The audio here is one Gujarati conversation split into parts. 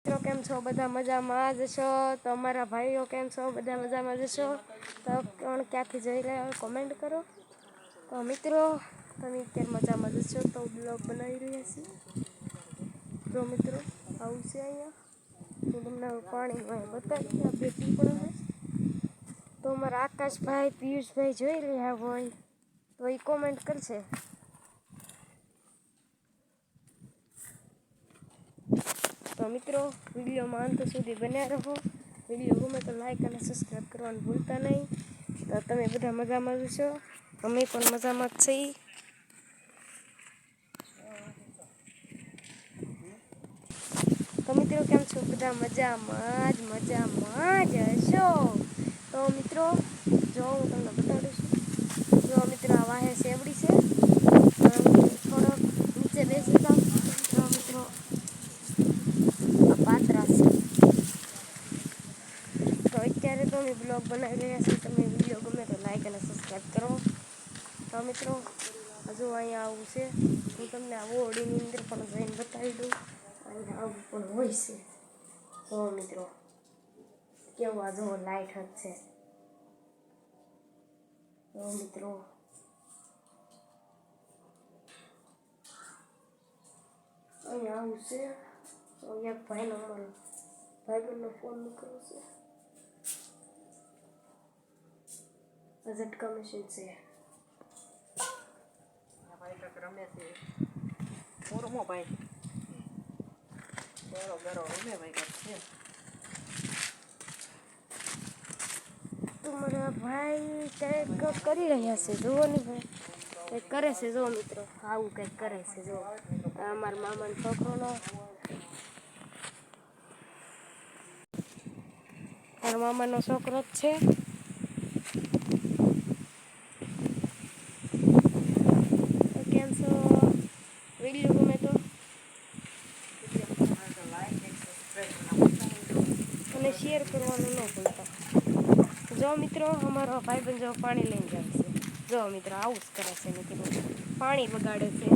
મિત્રો કેમ છો? બધા મજામાં જ છો? તો અમારા ભાઈઓ કેમ છો? બધા મજામાં જ છો? તો કોણ ક્યાંથી જઈ રહ્યા હોય કોમેન્ટ કરો. તો મિત્રો તમે અત્યારે મજામાં જ છો? તો બ્લોગ બનાવી રહ્યા છીએ. તો મિત્રો આવું છે અહીંયા. હું તમને પાણીમાં બતાવી બેઠી પણ હોય. તો અમારા આકાશભાઈ પિયુષભાઈ જોઈ રહ્યા હોય તો એ કોમેન્ટ કરશે. તો મિત્રો વિડીયોમાં અંત સુધી બન્યા રહો. વિડીયો ગમે તો લાઈક અને સબસ્ક્રાઈબ કરવાનું ભૂલતા નહીં. તો તમે બધા મજામાં જ છો? અમે પણ મજામાં જ છીએ. તો મિત્રો કેમ છો? બધા મજામાં જ હશો. તો મિત્રો જો હું તમને બતાડું છું. જો મિત્રો આ વાહે સેવડી છે. થોડોક નીચે બેસી જાઓ. જો મિત્રો પાત્રા છે. તો અત્યારે તો અમે બ્લોગ બનાવી રહ્યા છીએ. તમે વિડીયો ગમે તો લાઈક અને સબસ્ક્રાઈબ કરો. તો મિત્રો હજુ અહીંયા આવું છે. હું તમને આ ઓળીની અંદર પણ જઈને બતાવી દઉં. અહીંયા આવું પણ હોય છે. તો મિત્રો કેવું આ જો લાઈટ જ છે. તો મિત્રો અહીંયા આવું છે. તો એક ભાઈનો ભાઈબંધનો ફોન મૂકેલો છે. ઝટકા મશીન છે. ભાઈ તક રમે છે. હું રમો ભાઈ. ગરો રમે ભાઈ છે. તમારા ભાઈ કંઈક કરી રહ્યા છે. જુઓ ને ભાઈ કંઈક કરે છે. જો મિત્રો આવું કંઈક કરે છે. જો અમારા મામાનો છોકરોનો મારા મામાનો છોકરો જ છે. કેમ છો? વિડીયો ગમે તો અને શેર કરવાનું ન ભૂલતા. જો મિત્રો અમારો ભાઈબંધ જો પાણી લઈને જાય છે. જો મિત્રો આવું જ કરે છે. મિત્રો પાણી બગાડે છે.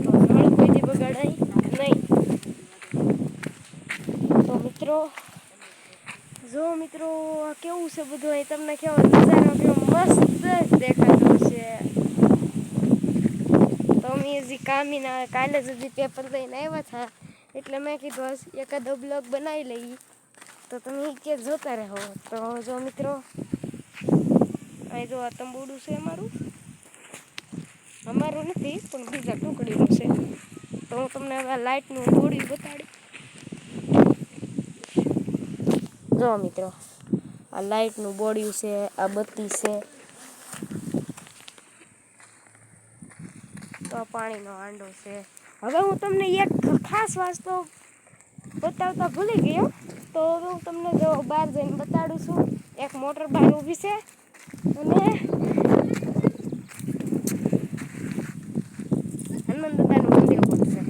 તો જળ કોઈથી બગાડાય નહીં. તો મિત્રો જો મિત્રો આ કેવું છે બધું અહીં તમને કેવો નજારો કેવો મસ્ત દેખાતો છે. તો અમે હજી કામીના કાલે જ હજી પેપર લઈને આવ્યા હતા. એટલે મેં કીધું એકાદો બ્લોગ બનાવી લઈએ. તો તમે કે જોતા રહો. તો જો મિત્રો અહીં જો આ તંબુડું છે અમારું નથી પણ બીજા ટુકડીનું છે. તો હું તમને હવે લાઇટનું બોડી બતાડી. જો મિત્રો આ લાઇટનું બોડિયું છે. આ બત્તી છે. તો પાણીનો હાંડો છે. હવે હું તમને એક ખાસ વાસ્તુ બતાવતા ભૂલી ગયો. તો હવે હું તમને જો બહાર જઈને બતાડું છું. એક મોટર બહાર ઊભી છે અને હનુમાન દાદાનું મંદિર પણ છે.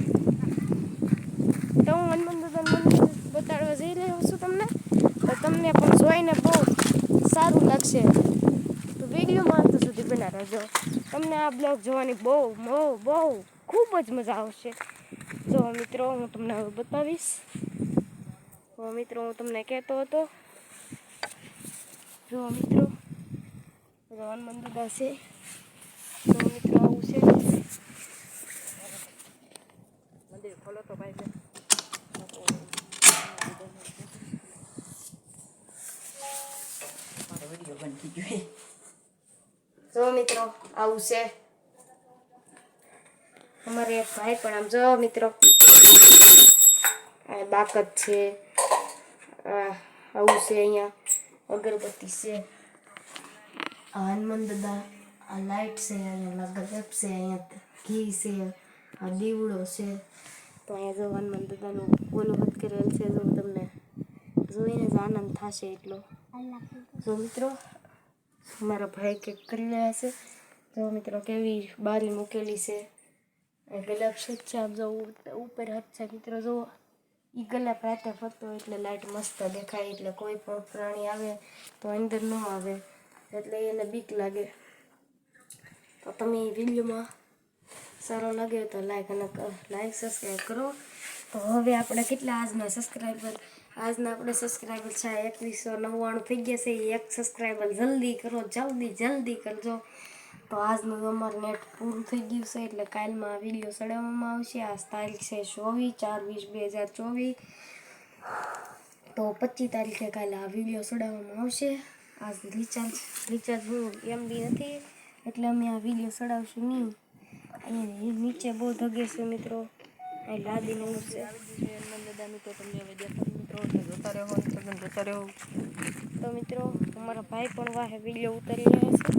તો હું હનુમાન દાદાનું મંદિર બતાડવા જઈ રહ્યો છું તમને. તો તમને પણ જોઈને બહુ સારું લાગશે. તો વિડીયોમાં અંત સુધી બના રહેજો. તમને આ બ્લોગ જોવાની બહુ ખૂબ જ મજા આવશે. જો મિત્રો હું તમને હવે બતાવીશ. તો મિત્રો હું તમને કહેતો હતો. જો મિત્રો હનુમાન દાદા છે. તો મિત્રો આવું છે. મંદિર ખોલો તો ભાઈ છે. મારો વિડીયો બંધ થઈ ગયો. જો મિત્રો આવું છે. અમારે એક ભાઈ પણ આમ જો મિત્રો આ બાકત છે. આવું છે. અહીંયા અગરબત્તી છે. આ હનુમાન દાદા આ લાઈટ છે. અહીંયા ગજબ છે. અહીંયા ઘી છે. આ દીવડો છે. તો અહીંયા જો હનુમાન દાદાનું ઓલું હદ કરેલ છે. જો તમને જોઈને જ આનંદ થશે એટલો. જો મિત્રો મારા ભાઈ કંઈક કરી રહ્યા છે. જો મિત્રો કેવી બારી મૂકેલી છે. ગલાબ છે. આમ જો ઉપર હાથ છે. મિત્રો જો એ ગલાબ રાતે ફરતો એટલે લાઈટ મસ્ત દેખાય. એટલે કોઈ પણ પ્રાણી આવે તો અંદર ન આવે. એટલે એને બીક લાગે. તો તમે વિડીયોમાં સારો લાગે તો લાઈક સબસ્ક્રાઈબ કરો. તો હવે આપણે કેટલા આજના આપણે સબસ્ક્રાઈબર છે 2199 થઈ ગયા છે. એક સબસ્ક્રાઈબર જલ્દી કરો, જલ્દી કરજો. તો આજનું અમારું નેટ પૂરું થઈ ગયું છે એટલે કાલમાં વિડીયો ચડાવવામાં આવશે. આ તારીખ છે 24/4/2024. તો 25 તારીખે કાલે આ વિડીયો ચડાવવામાં આવશે. આજ રિચાર્જ હું એમબી નથી એટલે અમે આ વિડીયો ચડાવશું નહીં. અહીંયા નીચે બહુ ધગે છે મિત્રો. અહીં લાદીને એવું છે. દાદાનું તો તમને હવે દેખાડું મિત્રો, એટલે જોતા રહો, સગન જોતા રહો. તો મિત્રો અમારા ભાઈ પણ વાહે વિડીયો ઉતારી રહ્યા છે.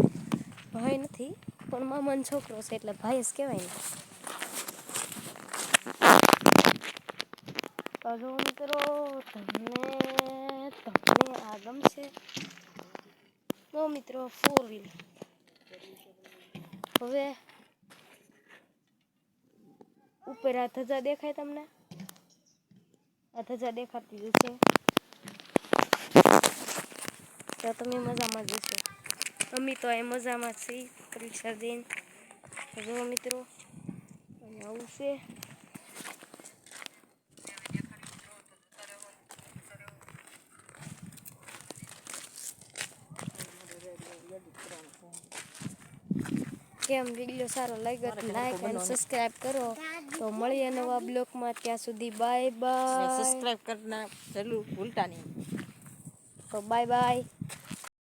ભાઈ નથી પણ મામાનો છોકરો છે એટલે ભાઈ જ કહેવાય ને. તો જો મિત્રો તમને આ ગમશે તો મિત્રો 4 વ્હીલ હવે ઉપર આ ધજા દેખાય તમને? આ ધજા દેખાતી જ છે. તો તમે મજામાં જ હશો. અમે તો એ મજામાં જ છીએ પરીક્ષા દઈને. તો જો મિત્રો આવું છે. કેમ વિડીયો સારો લાગ્યો તો લાઈક અને સબસ્ક્રાઇબ કરો. તો મળીએ નવા બ્લોગમાં. ત્યાં સુધી બાય બાય. સબસ્ક્રાઇબ કરના પેલું ભૂલતા નહીં. તો બાય બાય.